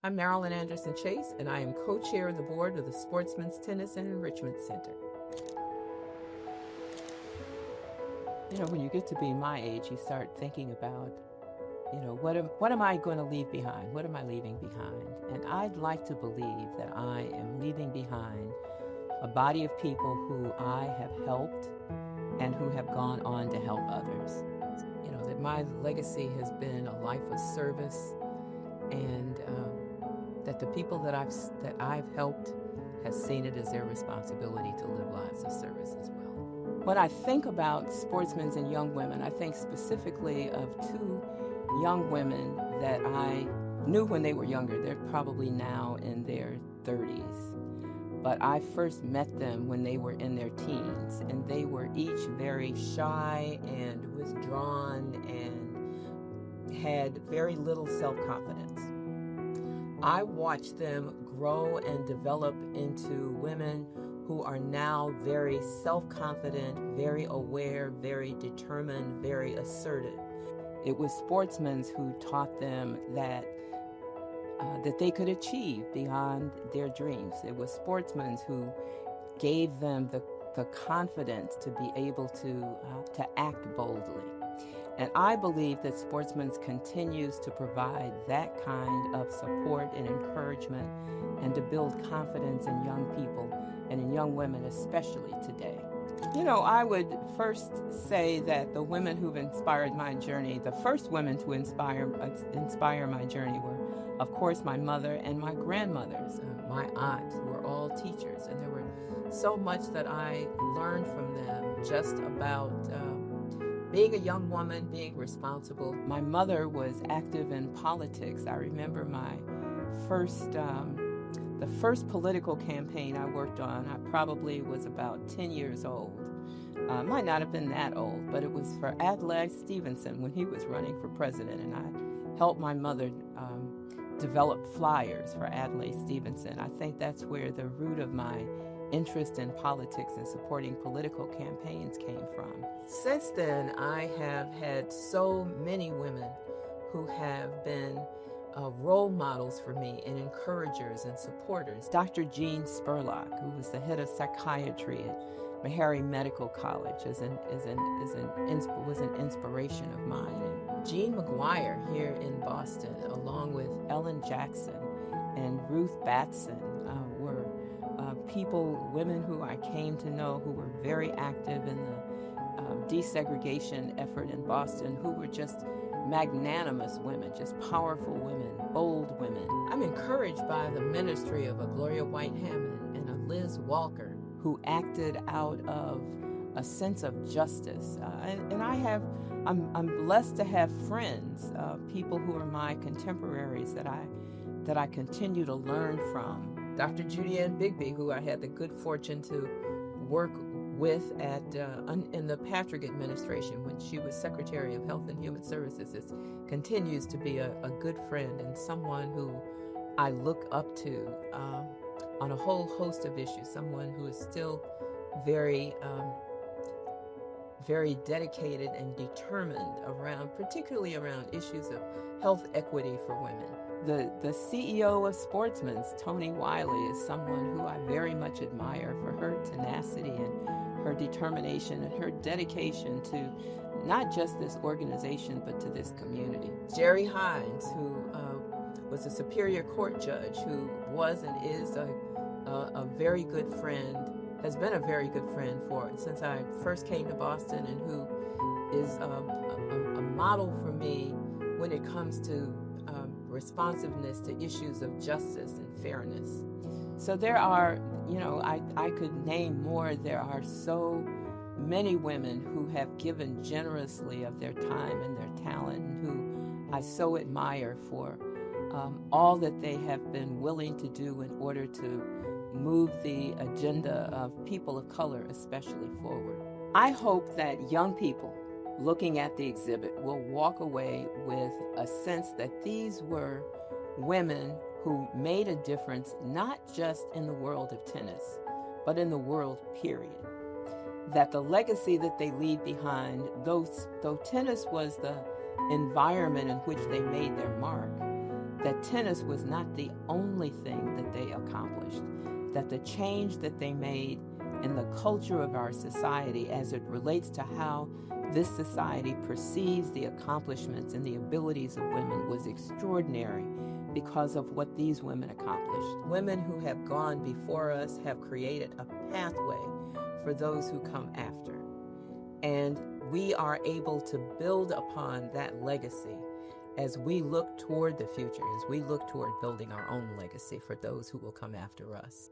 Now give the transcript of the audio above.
I'm Marylin Anderson Chase, and I am co-chair of the board of the Sportsmen's Tennis and Enrichment Center. You know, when you get to be my age, you start thinking about, what am I going to leave behind? What am I leaving behind? And I'd like to believe that I am leaving behind a body of people who I have helped and who have gone on to help others. You know, that my legacy has been a life of service, and that the people that I've helped have seen it as their responsibility to live lives of service as well. When I think about sportsmen and young women, I think specifically of two young women that I knew when they were younger. They're probably now in their 30s. But I first met them when they were in their teens, and they were each very shy and withdrawn and had very little self-confidence. I watched them grow and develop into women who are now very self-confident, very aware, very determined, very assertive. It was sportsmen who taught them that they could achieve beyond their dreams. It was sportsmen who gave them the confidence to be able to act boldly. And I believe that Sportsmen continues to provide that kind of support and encouragement and to build confidence in young people and in young women, especially today. You know, I would first say that the women who've inspired my journey, the first women to inspire my journey were, of course, my mother and my grandmothers, my aunts, who were all teachers. And there were so much that I learned from them just about being a young woman, being responsible. My mother was active in politics. I remember my the first political campaign I worked on, I probably was about 10 years old. Might not have been that old, but it was for Adlai Stevenson when he was running for president, and I helped my mother develop flyers for Adlai Stevenson. I think that's where the root of my interest in politics and supporting political campaigns came from. Since then, I have had so many women who have been role models for me and encouragers and supporters. Dr. Jean Spurlock, who was the head of psychiatry at Meharry Medical College, was an inspiration of mine. And Jean McGuire here in Boston, along with Ellen Jackson and Ruth Batson, were women who I came to know who were very active in the desegregation effort in Boston, who were just magnanimous women, just powerful women, bold women. I'm encouraged by the ministry of a Gloria White Hammond and a Liz Walker, who acted out of a sense of justice. I'm blessed to have friends, people who are my contemporaries that I continue to learn from. Dr. Judy Ann Bigby, who I had the good fortune to work with in the Patrick administration when she was Secretary of Health and Human Services, continues to be a good friend and someone who I look up to on a whole host of issues, someone who is still very dedicated and determined particularly around issues of health equity for women. The CEO of Sportsmen, Tony Wiley, is someone who I very much admire for her tenacity and her determination and her dedication to not just this organization, but to this community. Jerry Hines, who was a Superior Court judge, who was and is a very good friend, has been a very good friend since I first came to Boston, and who is a model for me when it comes to responsiveness to issues of justice and fairness. So there are, I could name more. There are so many women who have given generously of their time and their talent, and who I so admire for all that they have been willing to do in order to move the agenda of people of color especially forward. I hope that young people looking at the exhibit will walk away with a sense that these were women who made a difference not just in the world of tennis, but in the world, period. That the legacy that they leave behind, though tennis was the environment in which they made their mark, that tennis was not the only thing that they accomplished, that the change that they made in the culture of our society as it relates to how this society perceives the accomplishments and the abilities of women was extraordinary because of what these women accomplished. Women who have gone before us have created a pathway for those who come after. And we are able to build upon that legacy as we look toward the future, as we look toward building our own legacy for those who will come after us.